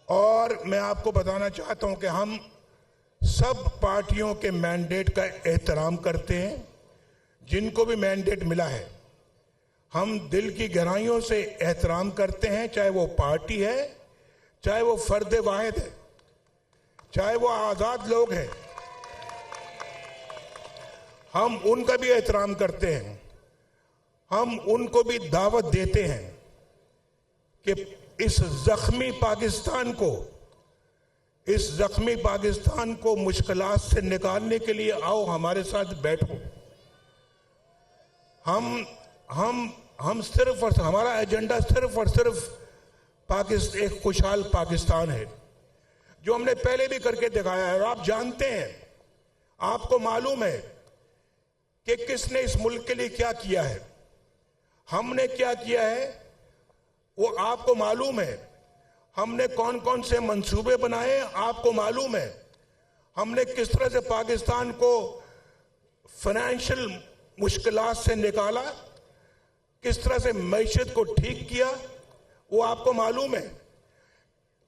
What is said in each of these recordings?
और मैं आपको बताना चाहता हूं कि हम सब पार्टियों के मैंडेट का एहतराम करते हैं। जिनको भी मैंडेट मिला है हम दिल की गहराइयों से एहतराम करते हैं, चाहे वो पार्टी है, चाहे वो फर्द वाहिद है, चाहे वो आज़ाद लोग हैं, हम उनका भी एहतराम करते हैं। हम उनको भी दावत देते हैं कि इस जख्मी पाकिस्तान को मुश्किलात से निकालने के लिए आओ, हमारे साथ बैठो। हम सिर्फ और हमारा एजेंडा सिर्फ और सिर्फ एक खुशहाल पाकिस्तान है, जो हमने पहले भी करके दिखाया है। और आप जानते हैं, आपको मालूम है कि किसने इस मुल्क के लिए क्या किया है, हमने क्या किया है, वो आपको मालूम है। हमने कौन कौन से मंसूबे बनाए, आपको मालूम है। हमने किस तरह से पाकिस्तान को फाइनेंशियल मुश्किलात से निकाला, किस तरह से मईशत को ठीक किया, वो आपको मालूम है।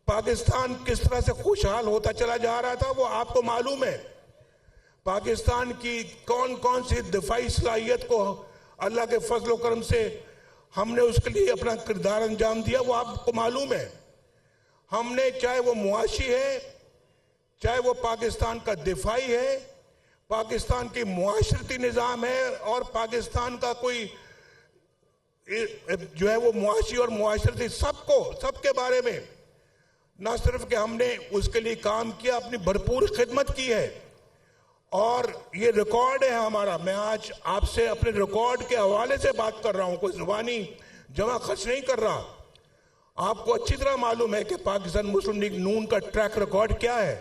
पाकिस्तान किस तरह से खुशहाल होता चला जा रहा था, वो आपको मालूम है। पाकिस्तान की कौन कौन सी दिफाई सलाहियत को अल्लाह के फजल व करम से हमने उसके लिए अपना किरदार अंजाम दिया, वो आपको मालूम है। हमने, चाहे वो मुआशी है, चाहे वो पाकिस्तान का दिफाई है, पाकिस्तान की मुआशरती निज़ाम है, और पाकिस्तान का कोई जो है वो मुआशी और मुआशरती, सबके बारे में ना सिर्फ कि हमने उसके लिए काम किया, अपनी भरपूर खिदमत की है। और ये रिकॉर्ड है हमारा। मैं आज आपसे अपने रिकॉर्ड के हवाले से बात कर रहा हूं, कोई जुबानी जमा खर्च नहीं कर रहा। आपको अच्छी तरह मालूम है कि पाकिस्तान मुस्लिम लीग नून का ट्रैक रिकॉर्ड क्या है।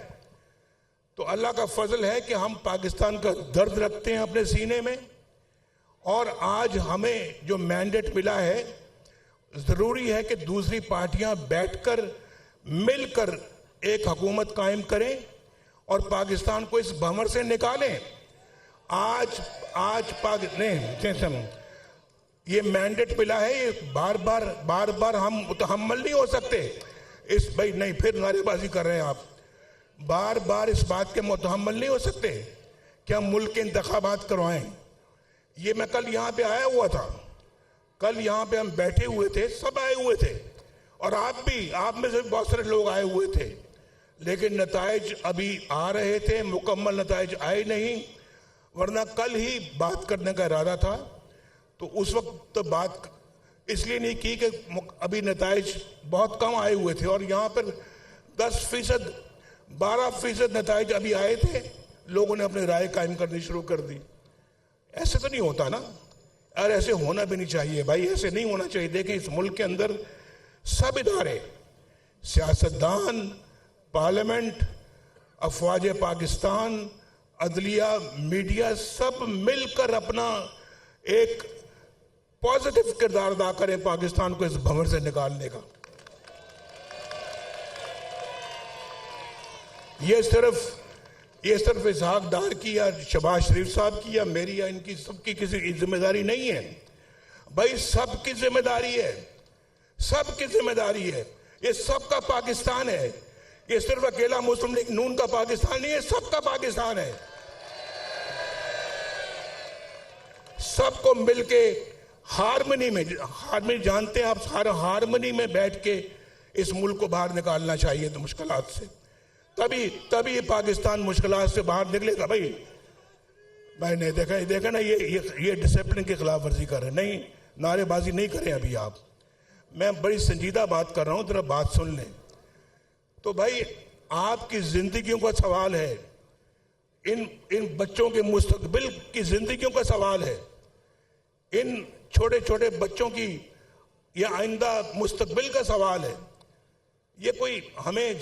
तो अल्लाह का फजल है कि हम पाकिस्तान का दर्द रखते हैं अपने सीने में, और आज हमें जो मैंडेट मिला है, जरूरी है कि दूसरी पार्टियां बैठकर मिलकर एक हुकूमत कायम करें और पाकिस्तान को इस भंवर से निकालें। ये मैंडेट मिला है, ये बार बार हम मुतहम्मल नहीं हो सकते इस, भाई नहीं, फिर नारेबाजी कर रहे हैं आप। बार बार इस बात के मुतहम्मल नहीं हो सकते कि हम मुल्क के इंतखाबात करवाएं। ये मैं कल यहाँ पे आया हुआ था, कल यहाँ पे हम बैठे हुए थे, सब आए हुए थे, और आप में से बहुत सारे लोग आए हुए थे, लेकिन नताइज अभी आ रहे थे, मुकम्मल नताइज आए नहीं, वरना कल ही बात करने का इरादा था। तो उस वक्त तो बात इसलिए नहीं की कि अभी नताइज बहुत कम आए हुए थे, और यहाँ पर 10%, 12% नताइज अभी आए थे, लोगों ने अपनी राय कायम करनी शुरू कर दी। ऐसे तो नहीं होता ना, और ऐसे होना भी नहीं चाहिए भाई, ऐसे नहीं होना चाहिए। देखें, इस मुल्क के अंदर सब इदारे, सियासतदान, पार्लियामेंट, अफवाज पाकिस्तान, अदलिया, मीडिया, सब मिलकर अपना एक पॉजिटिव किरदार अदा करें पाकिस्तान को इस भंवर से निकालने का। ये सिर्फ इसहाक डार की या शहबाज शरीफ साहब की या मेरी या इनकी, सबकी किसी जिम्मेदारी नहीं है भाई, सबकी जिम्मेदारी है, सबकी जिम्मेदारी है। ये सबका पाकिस्तान है, ये सिर्फ अकेला मुस्लिम लीग नून का पाकिस्तान नहीं है, सबका पाकिस्तान है। सबको मिलके हारमोनी जानते हैं आप, सारा हारमोनी में बैठ के इस मुल्क को बाहर निकालना चाहिए। तो मुश्किलात से तभी पाकिस्तान मुश्किलात से बाहर निकलेगा। भाई नहीं देखा ना, ये डिसिप्लिन की खिलाफ वर्जी कर रहे हैं। नहीं, नारेबाजी नहीं करें अभी आप, मैं बड़ी संजीदा बात कर रहा हूं, जरा बात सुन लें। तो भाई, आपकी जिंदगियों का सवाल है, इन बच्चों के मुस्तकबिल की जिंदगियों का सवाल है, इन छोटे छोटे बच्चों की या आइंदा मुस्तकबिल का सवाल है। ये कोई हमें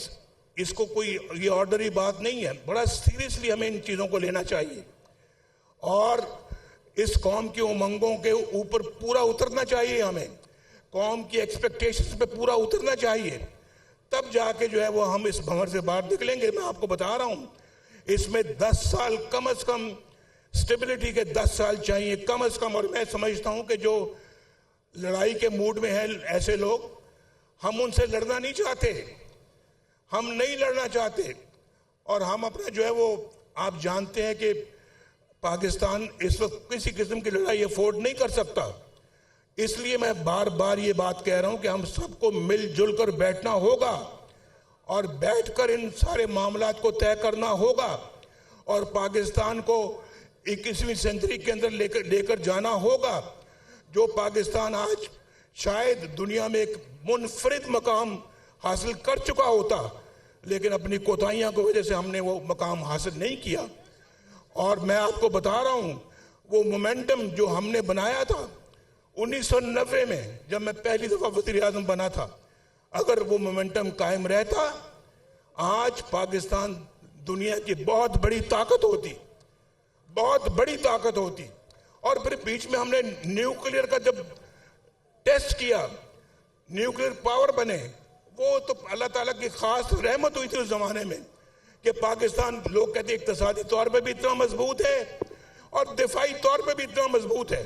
इसको कोई ये ऑर्डनरी बात नहीं है, बड़ा सीरियसली हमें इन चीज़ों को लेना चाहिए, और इस कौम की उमंगों के ऊपर पूरा उतरना चाहिए। हमें कौम की एक्सपेक्टेशंस पे पूरा उतरना चाहिए, तब जाके जो है वो हम इस भंवर से बाहर निकलेंगे। मैं आपको बता रहा हूँ, इसमें 10 साल कम से कम, स्टेबिलिटी के 10 साल चाहिए कम से कम। और मैं समझता हूँ कि जो लड़ाई के मूड में है ऐसे लोग, हम उनसे लड़ना नहीं चाहते, हम नहीं लड़ना चाहते और हम अपना जो है वो, आप जानते हैं कि पाकिस्तान इस वक्त किसी किस्म की लड़ाई अफोर्ड नहीं कर सकता। इसलिए मैं बार बार ये बात कह रहा हूं कि हम सबको मिलजुल कर बैठना होगा और बैठकर इन सारे मामलात को तय करना होगा और पाकिस्तान को 21वीं सेंचुरी के अंदर लेकर जाना होगा। जो पाकिस्तान आज शायद दुनिया में एक मुनफरिद मकाम हासिल कर चुका होता, लेकिन अपनी कोताहियों की वजह से हमने वो मकाम हासिल नहीं किया। और मैं आपको बता रहा हूं, वो मोमेंटम जो हमने बनाया था 1990 में जब मैं पहली दफा वज़ीर आज़म बना था, अगर वो मोमेंटम कायम रहता, आज पाकिस्तान दुनिया की बहुत बड़ी ताकत होती, बहुत बड़ी ताकत होती। और फिर बीच में हमने न्यूक्लियर का जब टेस्ट किया, न्यूक्लियर पावर बने, वो तो अल्लाह ताला की खास रहमत हुई थी उस जमाने में कि पाकिस्तान, लोग कहते हैं इक्तिसादी तौर पे भी इतना मजबूत है और दिफाई तौर पे भी इतना मजबूत है।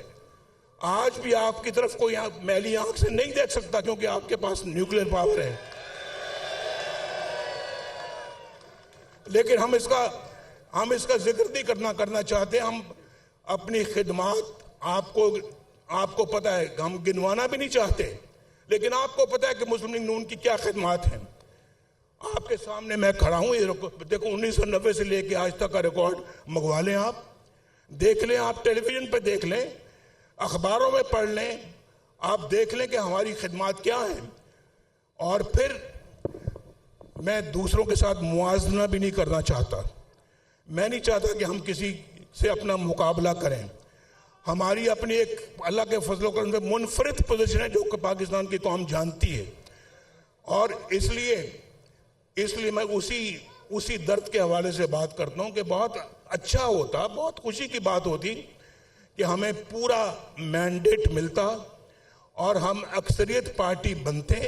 आज भी आपकी तरफ कोई मैली आंख से नहीं देख सकता क्योंकि आपके पास न्यूक्लियर पावर है। लेकिन हम इसका जिक्र नहीं करना चाहते। हम अपनी खिदमत आपको पता है, हम गिनवाना भी नहीं चाहते, लेकिन आपको पता है कि मुस्लिम लीग नून की क्या खिदमत हैं। आपके सामने मैं खड़ा हूं, ये देखो 1990 से लेके आज तक का रिकॉर्ड मंगवा लें, आप देख लें, आप टेलीविजन पे देख लें, अखबारों में पढ़ लें, आप देख लें कि हमारी खिदमत क्या है। और फिर मैं दूसरों के साथ मुआवजा भी नहीं करना चाहता। मैं नहीं चाहता कि हम किसी से अपना मुकाबला करें। हमारी अपनी एक अल्लाह के फजल करम से मुनफरिद पोजीशन है जो कि पाकिस्तान की कौम जानती है। और इसलिए मैं उसी दर्द के हवाले से बात करता हूं कि बहुत अच्छा होता, बहुत खुशी की बात होती कि हमें पूरा मैंडेट मिलता और हम अक्सरियत पार्टी बनते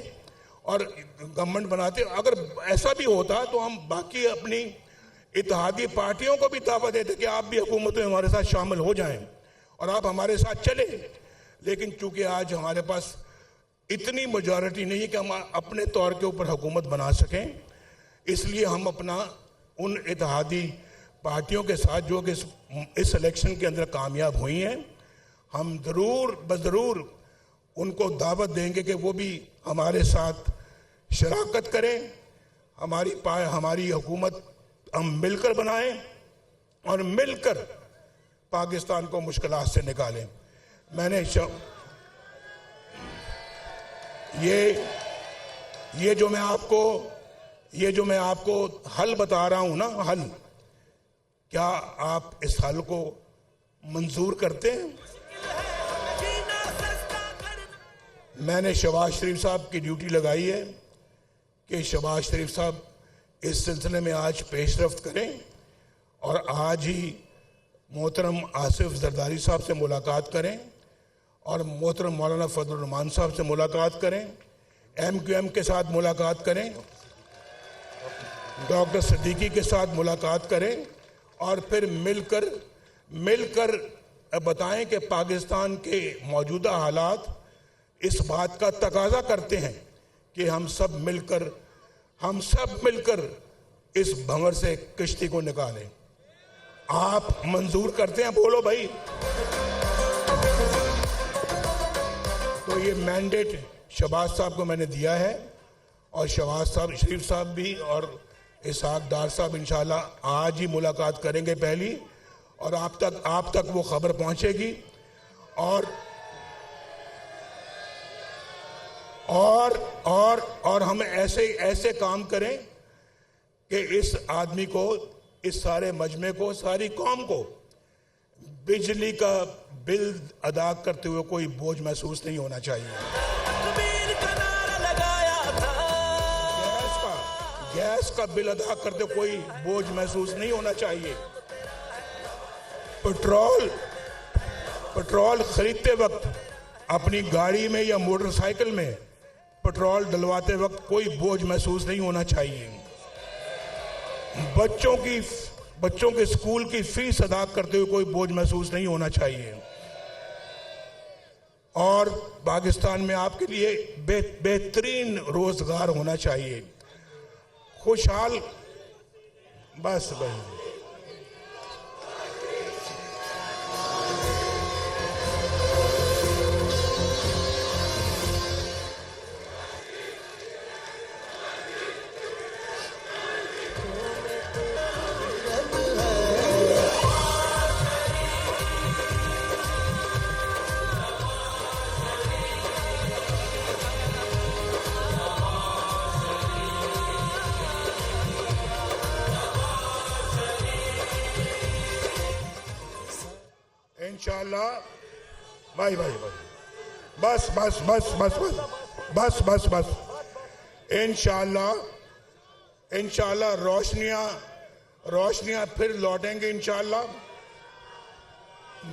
और गवर्नमेंट बनाते। अगर ऐसा भी होता तो हम बाकी अपनी इत्तेहादी पार्टियों को भी दावा देते कि आप भी हुकूमत में हमारे साथ शामिल हो जाएं और आप हमारे साथ चले। लेकिन चूंकि आज हमारे पास इतनी मेजॉरिटी नहीं है कि हम अपने तौर के ऊपर हुकूमत बना सकें, इसलिए हम अपना उन इत्तेहादी पार्टियों के साथ जो कि इस इलेक्शन के अंदर कामयाब हुई हैं, हम ज़रूर उनको दावत देंगे कि वो भी हमारे साथ शराकत करें। हमारी हुकूमत हम मिलकर बनाएं और मिलकर पाकिस्तान को मुश्किलात से निकालें। ये जो मैं आपको हल बता रहा हूं ना, हल, क्या आप इस हल को मंजूर करते हैं? मैंने शहबाज शरीफ साहब की ड्यूटी लगाई है कि शहबाज शरीफ साहब इस सिलसिले में आज पेशरफ्त करें और आज ही मोहतरम आसिफ जरदारी साहब से मुलाकात करें और मोहतरम मौलाना फजल रहमान साहब से मुलाकात करें, MQM के साथ मुलाकात करें, डॉक्टर सिद्दीकी के साथ मुलाकात करें और फिर मिलकर बताएं कि पाकिस्तान के मौजूदा हालात इस बात का तकाजा करते हैं कि हम सब मिलकर इस भंवर से किश्ती को निकालें। आप मंजूर करते हैं? बोलो भाई। तो ये मैंडेट शहबाज साहब को मैंने दिया है और शहबाज साहब, शरीफ साहब भी और इसहाक डार साहब इंशाल्लाह आज ही मुलाकात करेंगे पहली, और आप तक वो खबर पहुंचेगी। और हम ऐसे काम करें कि इस आदमी को, इस सारे मजमे को, सारी कौम को बिजली का बिल अदा करते हुए कोई बोझ महसूस नहीं होना चाहिए। गैस का बिल अदा करते कोई बोझ महसूस नहीं होना चाहिए। पेट्रोल खरीदते वक्त अपनी गाड़ी में या मोटरसाइकिल में पेट्रोल डलवाते वक्त कोई बोझ महसूस नहीं होना चाहिए। बच्चों के स्कूल की फीस अदा करते हुए कोई बोझ महसूस नहीं होना चाहिए। और पाकिस्तान में आपके लिए बेहतरीन रोजगार होना चाहिए। खुशहाल, बस बस इंशाल्लाह। भाई भाई भाई बस बस बस बस बस बस बस बस इंशाल्लाह, इंशाल्लाह रोशनियां फिर लौटेंगे इंशाल्लाह।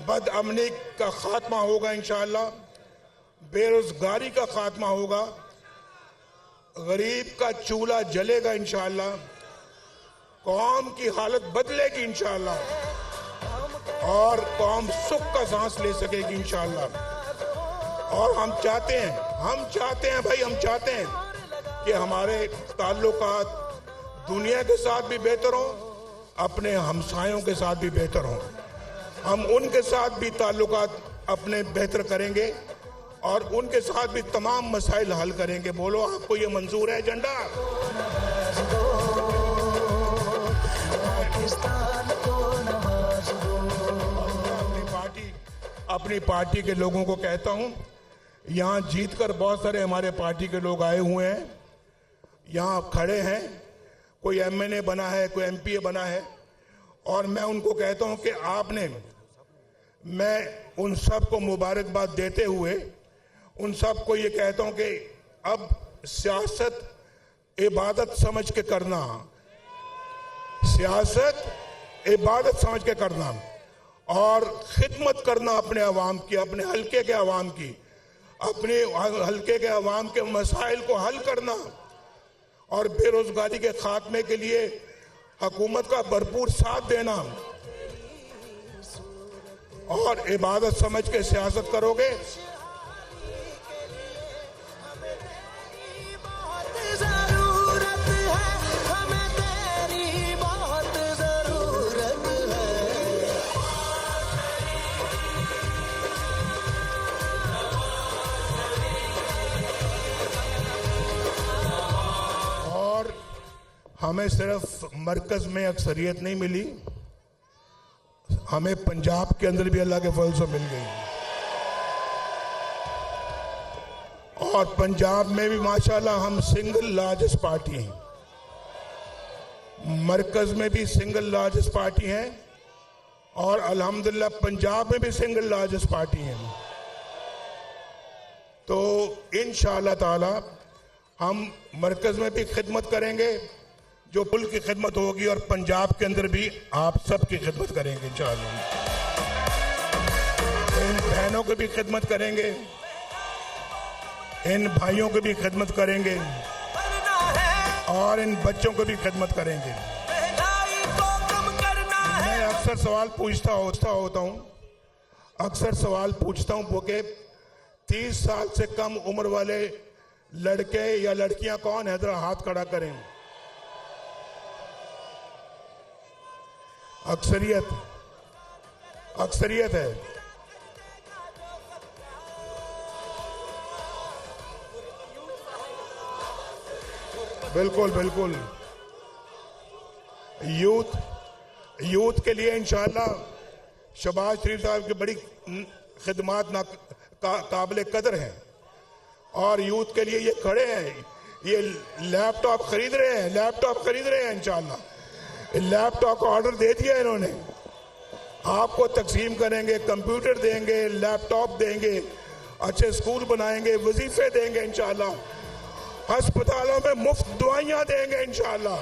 बदअमनी का खात्मा होगा इंशाल्लाह, बेरोजगारी का खात्मा होगा, गरीब का चूल्हा जलेगा इंशाल्लाह, कौम की हालत बदलेगी इंशाल्लाह और कौम सुख का सांस ले सकेगी इंशाल्लाह। और हम चाहते हैं भाई, हम चाहते हैं कि हमारे ताल्लुकात दुनिया के साथ भी बेहतर हो, अपने हमसायों के साथ भी बेहतर हो। हम उनके साथ भी ताल्लुकात अपने बेहतर करेंगे और उनके साथ भी तमाम मसाइल हल करेंगे। बोलो, आपको ये मंजूर है एजेंडा? अपनी पार्टी के लोगों को कहता हूं, यहां जीतकर बहुत सारे हमारे पार्टी के लोग आए हुए हैं, यहां खड़े हैं, कोई एमएनए बना है, कोई एमपीए बना है, और मैं उनको कहता हूं कि मैं उन सब को मुबारकबाद देते हुए उन सब को ये कहता हूं कि अब सियासत इबादत समझ के करना, सियासत इबादत समझ के करना और खिदमत करना अपने अवाम की, अपने हल्के के अवाम की, अपने हल्के के अवाम के मसाइल को हल करना और बेरोजगारी के खात्मे के लिए हुकूमत का भरपूर साथ देना। और इबादत समझ के सियासत करोगे हमें सिर्फ मरकज में अक्सरियत नहीं मिली, हमें पंजाब के अंदर भी अल्लाह के फजल से मिल गई और पंजाब में भी माशाल्लाह हम सिंगल लार्जेस्ट पार्टी हैं, मरकज में भी सिंगल लार्जेस्ट पार्टी हैं और अल्हम्दुलिल्लाह पंजाब में भी सिंगल लार्जेस्ट पार्टी हैं। तो इंशाअल्लाह ताला हम मरकज में भी खिदमत करेंगे जो मुल्क की खिदमत होगी और पंजाब के अंदर भी आप सब की खिदमत करेंगे इंशाअल्लाह। इन बहनों की भी खिदमत करेंगे, इन भाइयों की भी खिदमत करेंगे और इन बच्चों को भी खिदमत करेंगे। मैं अक्सर सवाल पूछता होता हूँ, अक्सर सवाल पूछता हूँ वो कि 30 साल से कम उम्र वाले लड़के या लड़कियां कौन है? जरा हाथ खड़ा करें। अक्सरियत है। बिल्कुल बिल्कुल। यूथ के लिए इंशाअल्लाह शहबाज शरीफ साहब की बड़ी खिदमात काबिल कदर हैं और यूथ के लिए ये खड़े हैं, ये लैपटॉप खरीद रहे हैं इंशाअल्लाह। लैपटॉप का ऑर्डर दे दिया इन्होंने, आपको तकसीम करेंगे, कंप्यूटर देंगे, लैपटॉप देंगे, अच्छे स्कूल बनाएंगे, वजीफे देंगे इंशाअल्लाह, अस्पतालों में मुफ्त दवाइयां देंगे इंशाअल्लाह।